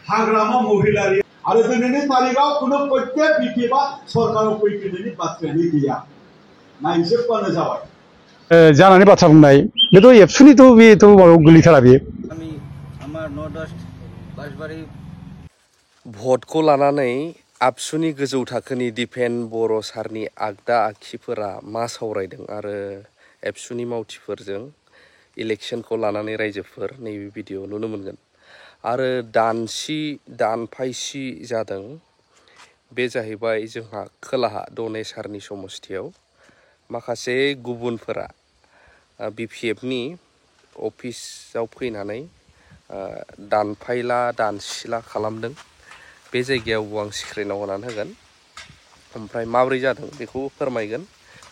हाग्रामा महिलारि आरो दिनैनि तारिखाव कुनु प्रत्येक बिटिबा सरकाराव फैफिननायनि बाथ्रायानो गैया नायजोबबानो जाबाय जानानै बाथ्रा बुंनाय बेथ' एबसुनिथ' बेथ' माबायाव गोलैथारा बे আমি আমার नर्थ वेस्ट बासबारि भटखौ लानानै आबसुनि गोजौ थाखोनि दिपेन बर' सारनि आगदा आगसिफोरा मा सावरायदों आरो एबसुनि मावथिफोरजों इलेक्शनखौ लानानै रायजोफोर नैबे भिडिअ नुनो मोनगोन आरो दानफायसि जादों बे जाहैबाय जोंहा खोलाहा दनै सारनि समस्थियाव माखासे गुबुनफोरा बिपिएफनि अफिसाव फैनानै दानफायला दानसिला खालामदों बे जायगायाव आं स्क्रिनाव होनानै होगोन ओमफ्राय माबोरै जादों बेखौ फोरमायगोन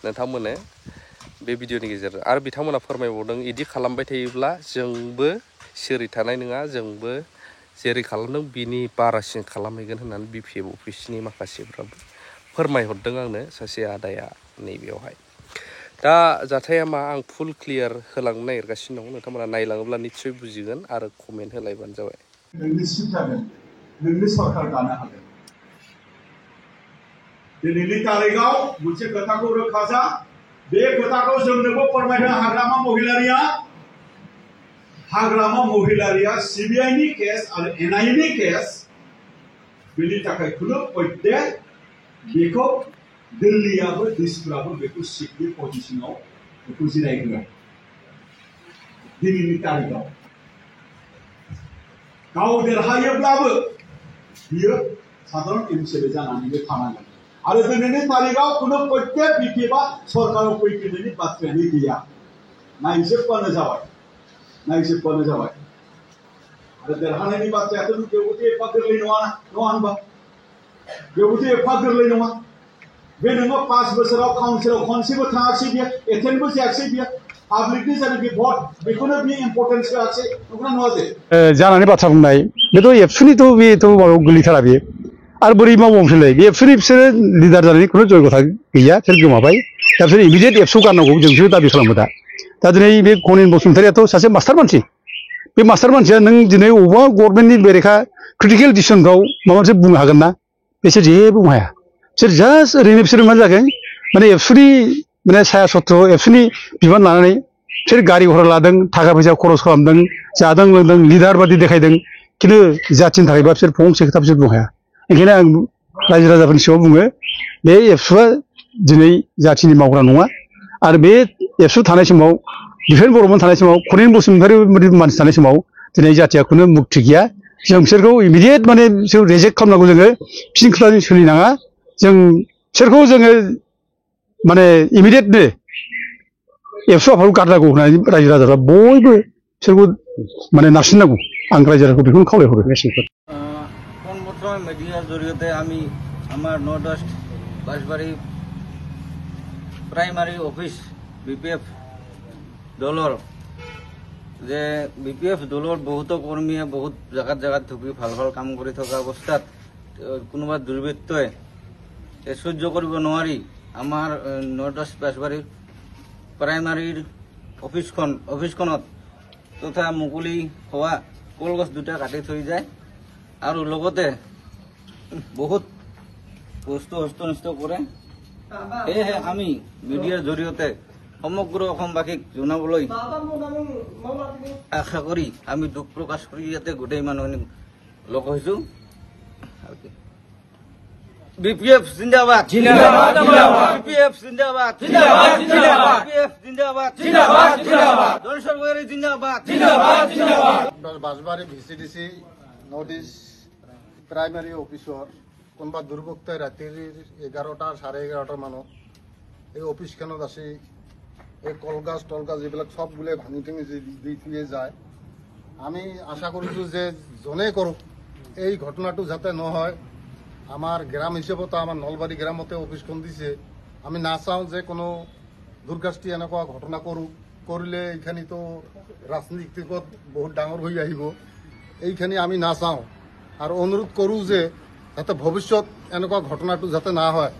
नोंथांमोननो बे भिडिअनि गेजेरजों आरो बिथांमोना फोरमायबावदों इदि खालामबाय थायोब्ला जोंबो सिरि थानाय नङा जोंबो जेरै खालामदों बिनि बारासिन खालामहैगोन होननानै बिपिएफ अफिसनि माखासेफ्राबो फोरमायहरदों आंनो सासे आदाया नैबेयावहाय दा जाथाया मा आं फुल क्लियार होलांनो नागिरगासिनो दं नोंथांमोना नायलाङोब्ला निस्सय बुजिगोन आरो कमेन्ट होलायबानो जाबाय नोंनि सिट जागोन नोंनि सरकार दानो हागोन दिनैनि तारिखाव मोनसे खोथाखौ रोखा जा बे खोथाखौ जोंनोबो फोरमायनो हाग्रामा महिलारिया सिबिआइनि केस आरो एनआइएनि केस बिनि थाखाय खुनु प्रत्येक बेखौ दिल्लीयाबो डिसफ्राबो बेखौ सिटनि पजिशनाव बेखौ जिरायहोआ दिनैनि तारिखाव गाव देरहायोब्लाबो बियो साधारण एमसिएलए जानानैबो थानांगोन आरो दिनैनि तारिखाव कुनु प्रत्येक बिटिबा सरकाराव फैफिननायनि बाथ्रायानो गैया नायजोबबानो जाबाय आरो देरहानायनि बाथ्रायाथ' बेवबोथ' एफा गोरलै नङा होनबा बेवबोथ' एफा गोरलै नङा बे नोङो 5 बोसोराव काउन्सिलाव खनसेबो थाङासै बियो एटेन्डबो जायासै बियो पाब्लिकनि जानाखि भट बेखौनो बियो इम्पर्टेन्स होआसै नंगौना नङा जे जानानै बाथ्रा बुंनाय बेथ' एबसुनिथ' बेथ' माबायाव गोलैथारा बे आरो बोरै मावबावनोसैलाय बे एबसुनि बिसोरो लिडार जानायनि खुनु जयगथा गैया बिसोर गोमाबाय दा बिसोर इमिडियेट एबसु गारनांगौ जोंसो दाबि खालामो दा दिनै बे गनेन बसुमतारियाथ' सासे मास्टार मानसि बे मास्टार मानसिया नों दिनै अबेबा गभर्नमेन्टनि बेरेखा क्रिटिकेल डिसिसनफ्राव माबा मोनसे बुंनो हागोन ना बिसोर जेबो बुंनो हाया बिसोर जास्ट ओरैनो बिसोर मा जागोन माने एबसुनि माने साया सत्र एबसुनि बिबान लानानै बिसोर गारि घरा लादों थाखा फैसा खरस खालामदों जादों लोंदों लिडार बादि देखायदों खिन्थु जाथिनि थाखायबा बिसोर फंसे खोथा बिसोर बुंनो हाया ओंखायनो आं रायजो राजाफोरनि सिगाङाव बुङो बे एबसुआ दिनै जाथिनि मावग्रा नङा आरो बे एबसु थानाय समाव डिफेन बर'मोन थानाय समाव कनेन बसुमतारि बायदि मानसि थानाय समाव दिनै जाथिया खुनु मुक्ति गैया जों बिसोरखौ इमिडियेट माने बिसोर रिजेक्ट खालामनांगौ जोङो फिन खोथाजों सोलिनाङा जों बिसोरखौ जोङो माने इमिडियेटनो एबसु आफादखौ गारनांगौ होननानै रायजो राजाफ्रा बयबो बिसोरखौ माने नारसिननांगौ आं रायजो राजाखौ बेखौनो खावलायहरो পোনপ্ৰথমে মিডিয়াৰ জৰিয়তে আমি আমাৰ নৰ্থ ৱেষ্ট বাসবাৰী প্ৰাইমাৰী অফিচ বিপিএফ দলৰ যে বিপিএফ দলৰ বহুতো কৰ্মীয়ে বহুত জেগাত ঢুকি ভাল কাম কৰি থকা অৱস্থাত কোনোবা দুৰ্বৃত্তই সহ্য কৰিব নোৱাৰি আমাৰ নৰ্থ ৱেষ্ট বাসবাৰীৰ প্ৰাইমাৰীৰ অফিসখনত তথা মুকলি হোৱা কলগছ দুটা কাটি থৈ যায় আৰু লগতে বহুত বস্তু হস্তনিষ্ঠ কৰে সেয়েহে আমি মিডিয়াৰ জৰিয়তে সমগ্ৰ অসমবাসীক জনাবলৈ আশা কৰি আমি দুখ প্ৰকাশ কৰি ইয়াতে গোটেই মানুহখিনি লগ হৈছো বিপিএফ জিন্দাবাদ বিপিএফ জিন্দাবাদ বিপিএফ জিন্দাবাদ জনসরকারি জিন্দাবাদ বাসবাৰী ভিচিডিসি নৰ্থ ইষ্ট প্ৰাইমাৰী অফিচৰ কোনোবা দুৰ্বৃত্তই ৰাতিৰ 11টা 11:30 মানত এই অফিচখনত আছে এই কলগাছ এইবিলাক সব বোলে ভাঙি টিঙি দি থৈ যায় আমি আশা কৰিছোঁ যে জনে কৰক এই ঘটনাটো যাতে নহয় আমার গ্রাম হিসেবে আমার নলবাড়ি গ্রামতে অফিসখন দিছে আমি না চাও যে কোনো দুর্গাষ্টি এনেকুৱা ঘটনা কৰিলে এইখানি তো রাজনীতিকত বহুত ডাঙৰ হৈ আহিব এইখানি আমি না চাও আৰু অনুৰোধ কৰোঁ যে যাতে ভৱিষ্যত এনেকুৱা ঘটনাটো যাতে না হয়